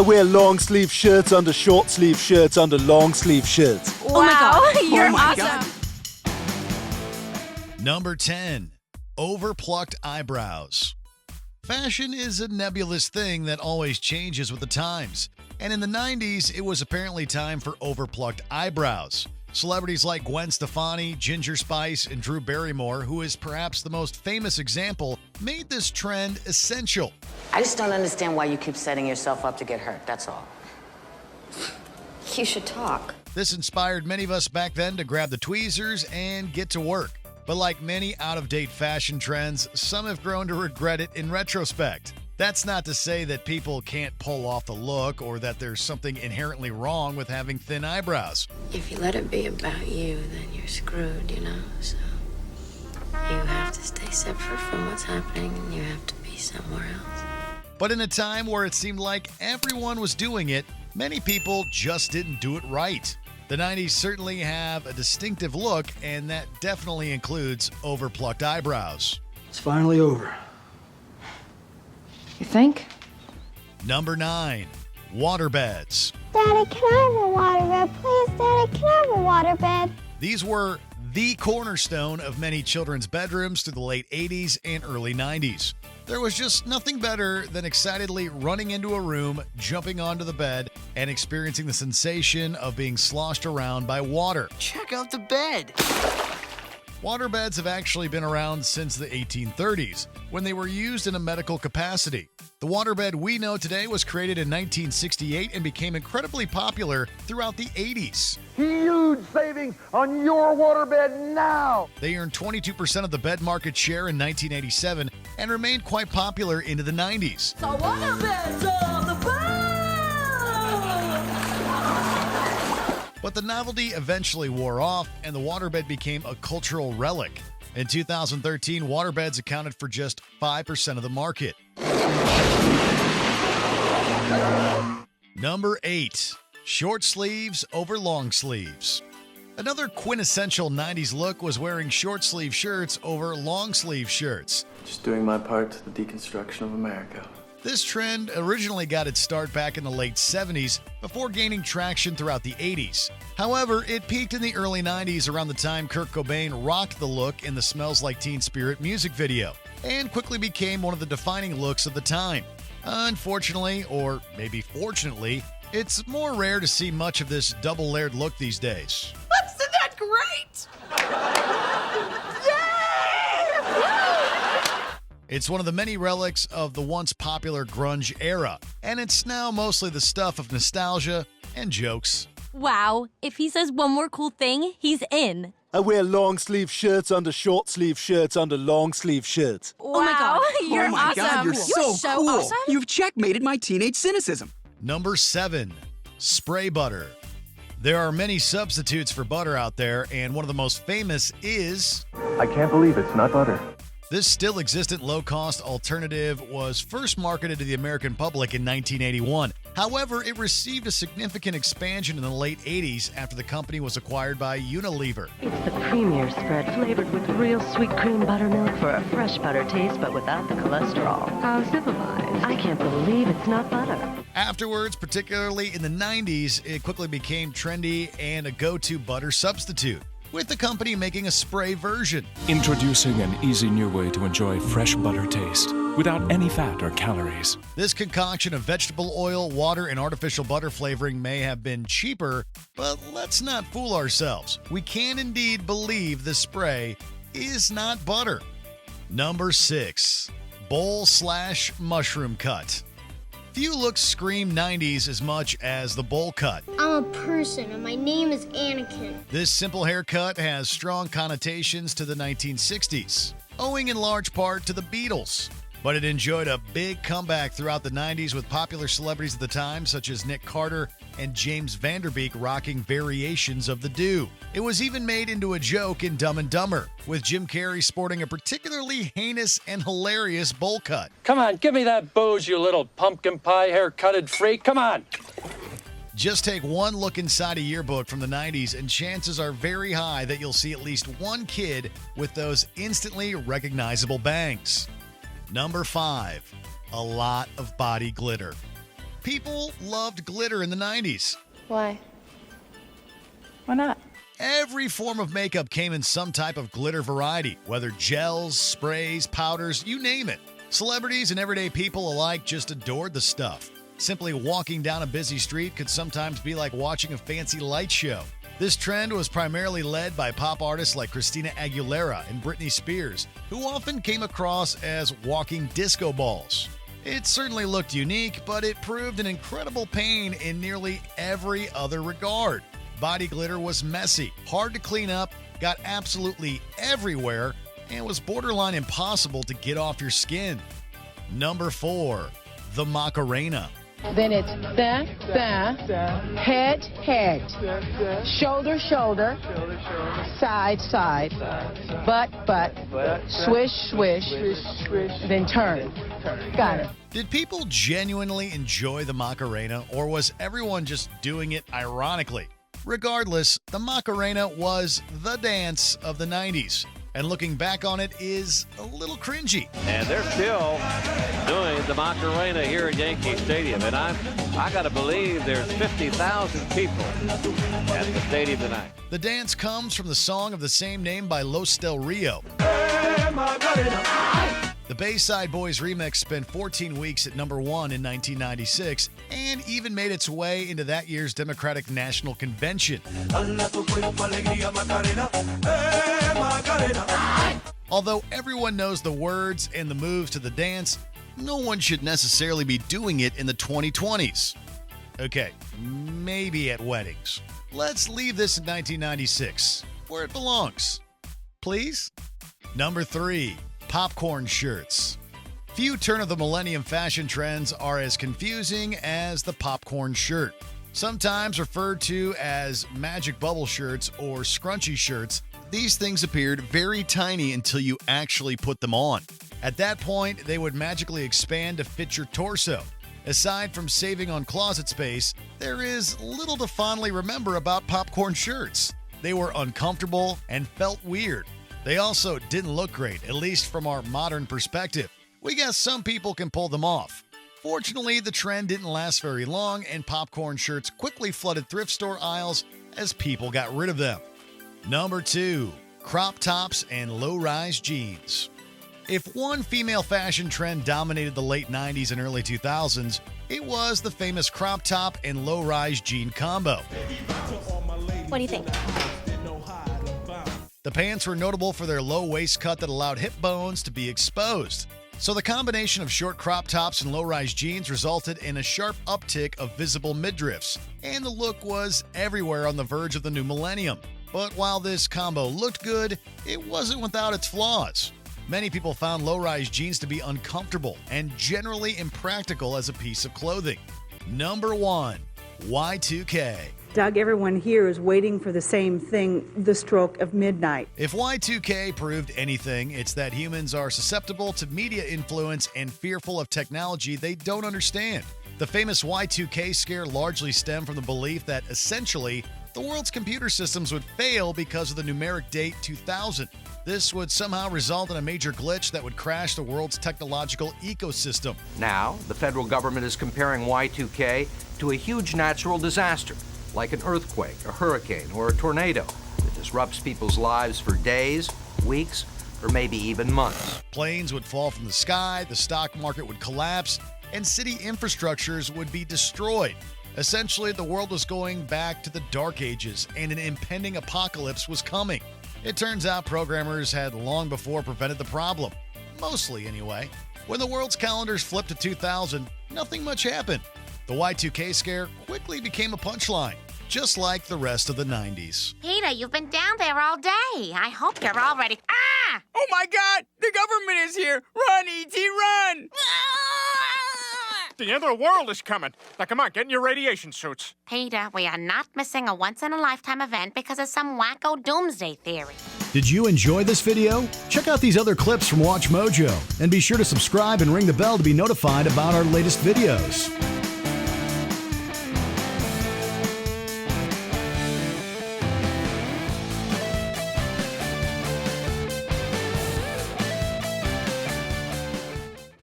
I wear long sleeve shirts under short sleeve shirts under long sleeve shirts. Wow, oh my God. You're awesome. God. Number 10. Overplucked eyebrows. Fashion is a nebulous thing that always changes with the times. And in the 90s, it was apparently time for overplucked eyebrows. Celebrities like Gwen Stefani, Ginger Spice, and Drew Barrymore, who is perhaps the most famous example, made this trend essential. I just don't understand why you keep setting yourself up to get hurt, that's all. You should talk. This inspired many of us back then to grab the tweezers and get to work. But like many out-of-date fashion trends, some have grown to regret it in retrospect. That's not to say that people can't pull off the look or that there's something inherently wrong with having thin eyebrows. If you let it be about you, then you're screwed, you know? So you have to stay separate from what's happening and you have to be somewhere else. But in a time where it seemed like everyone was doing it, many people just didn't do it right. The 90s certainly have a distinctive look, and that definitely includes overplucked eyebrows. It's finally over. You think? Number 9. Waterbeds. Daddy, can I have a waterbed? Please, Daddy, can I have a waterbed? These were the cornerstone of many children's bedrooms through the late 80s and early 90s. There was just nothing better than excitedly running into a room, jumping onto the bed, and experiencing the sensation of being sloshed around by water. Check out the bed. Waterbeds have actually been around since the 1830s, when they were used in a medical capacity. The waterbed we know today was created in 1968 and became incredibly popular throughout the 80s. Huge savings on your waterbed now! They earned 22% of the bed market share in 1987 and remained quite popular into the 90s. The waterbeds on the bed! But the novelty eventually wore off, and the waterbed became a cultural relic. In 2013, waterbeds accounted for just 5% of the market. Number 8. Short sleeves over long sleeves. Another quintessential 90s look was wearing short sleeve shirts over long sleeve shirts. Just doing my part to the deconstruction of America. This trend originally got its start back in the late 70s before gaining traction throughout the 80s. However, it peaked in the early 90s around the time Kurt Cobain rocked the look in the Smells Like Teen Spirit music video and quickly became one of the defining looks of the time. Unfortunately, or maybe fortunately, it's more rare to see much of this double-layered look these days. Isn't that great? It's one of the many relics of the once popular grunge era, and it's now mostly the stuff of nostalgia and jokes. Wow, if he says one more cool thing, he's in. I wear long sleeve shirts under short sleeve shirts under long sleeve shirts. Wow, oh my God. You're oh my awesome. God, you're so cool. Awesome. You've checkmated my teenage cynicism. Number 7. Spray butter. There are many substitutes for butter out there, and one of the most famous is... I can't believe it's not butter. This still existent low-cost alternative was first marketed to the American public in 1981. However, it received a significant expansion in the late 80s after the company was acquired by Unilever. It's the premier spread flavored with real sweet cream buttermilk for a fresh butter taste, but without the cholesterol. How civilized. I can't believe it's not butter. Afterwards, particularly in the 90s, it quickly became trendy and a go-to butter substitute, with the company making a spray version. Introducing an easy new way to enjoy fresh butter taste without any fat or calories. This concoction of vegetable oil, water, and artificial butter flavoring may have been cheaper, but let's not fool ourselves. We can indeed believe the spray is not butter. Number 6. Bowl/mushroom cut. Few looks scream 90s as much as the bowl cut. I'm a person, and my name is Anakin. This simple haircut has strong connotations to the 1960s, owing in large part to the Beatles. But it enjoyed a big comeback throughout the 90s with popular celebrities at the time, such as Nick Carter and James Van Der Beek, rocking variations of the do. It was even made into a joke in Dumb and Dumber, with Jim Carrey sporting a particularly heinous and hilarious bowl cut. Come on, give me that booze, you little pumpkin pie hair-cutted freak. Come on. Just take one look inside a yearbook from the 90s, and chances are very high that you'll see at least one kid with those instantly recognizable bangs. Number 5. A lot of body glitter. People loved glitter in the 90s. Why? Why not? Every form of makeup came in some type of glitter variety, whether gels, sprays, powders, you name it. Celebrities and everyday people alike just adored the stuff. Simply walking down a busy street could sometimes be like watching a fancy light show. This trend was primarily led by pop artists like Christina Aguilera and Britney Spears, who often came across as walking disco balls. It certainly looked unique, but it proved an incredible pain in nearly every other regard. Body glitter was messy, hard to clean up, got absolutely everywhere, and was borderline impossible to get off your skin. Number 4, the Macarena. Then it's head, shoulder, side, butt, swish, then turn. Got it. Did people genuinely enjoy the Macarena, or was everyone just doing it ironically? Regardless, the Macarena was the dance of the 90s, and looking back on it is a little cringy. And they're still doing the Macarena here at Yankee Stadium, and I gotta believe there's 50,000 people at the stadium tonight. The dance comes from the song of the same name by Los Del Rio. The Bayside Boys remix spent 14 weeks at number 1 in 1996 and even made its way into that year's Democratic National Convention. Although everyone knows the words and the moves to the dance, no one should necessarily be doing it in the 2020s. Okay, maybe at weddings. Let's leave this in 1996, where it belongs. Please? Number 3. Popcorn shirts. Few turn-of-the-millennium fashion trends are as confusing as the popcorn shirt. Sometimes referred to as magic bubble shirts or scrunchy shirts, these things appeared very tiny until you actually put them on. At that point, they would magically expand to fit your torso. Aside from saving on closet space, there is little to fondly remember about popcorn shirts. They were uncomfortable and felt weird. They also didn't look great, at least from our modern perspective. We guess some people can pull them off. Fortunately, the trend didn't last very long, and popcorn shirts quickly flooded thrift store aisles as people got rid of them. Number 2, crop tops and low-rise jeans. If one female fashion trend dominated the late 90s and early 2000s, it was the famous crop top and low-rise jean combo. What do you think? The pants were notable for their low waist cut that allowed hip bones to be exposed. So the combination of short crop tops and low-rise jeans resulted in a sharp uptick of visible midriffs, and the look was everywhere on the verge of the new millennium. But while this combo looked good, it wasn't without its flaws. Many people found low-rise jeans to be uncomfortable and generally impractical as a piece of clothing. Number 1, Y2K. Doug, everyone here is waiting for the same thing, the stroke of midnight. If Y2K proved anything, it's that humans are susceptible to media influence and fearful of technology they don't understand. The famous Y2K scare largely stemmed from the belief that, essentially, the world's computer systems would fail because of the numeric date 2000. This would somehow result in a major glitch that would crash the world's technological ecosystem. Now, the federal government is comparing Y2K to a huge natural disaster, like an earthquake, a hurricane, or a tornado that disrupts people's lives for days, weeks, or maybe even months. Planes would fall from the sky, the stock market would collapse, and city infrastructures would be destroyed. Essentially, the world was going back to the Dark Ages, and an impending apocalypse was coming. It turns out programmers had long before prevented the problem. Mostly, anyway. When the world's calendars flipped to 2000, nothing much happened. The Y2K scare quickly became a punchline, just like the rest of the 90s. Peter, you've been down there all day. I hope you're all ready. Ah! Oh my God! The government is here! Run, E.T., run! The end of the world is coming. Now, come on, get in your radiation suits. Peter, we are not missing a once-in-a-lifetime event because of some wacko doomsday theory. Did you enjoy this video? Check out these other clips from Watch Mojo, and be sure to subscribe and ring the bell to be notified about our latest videos.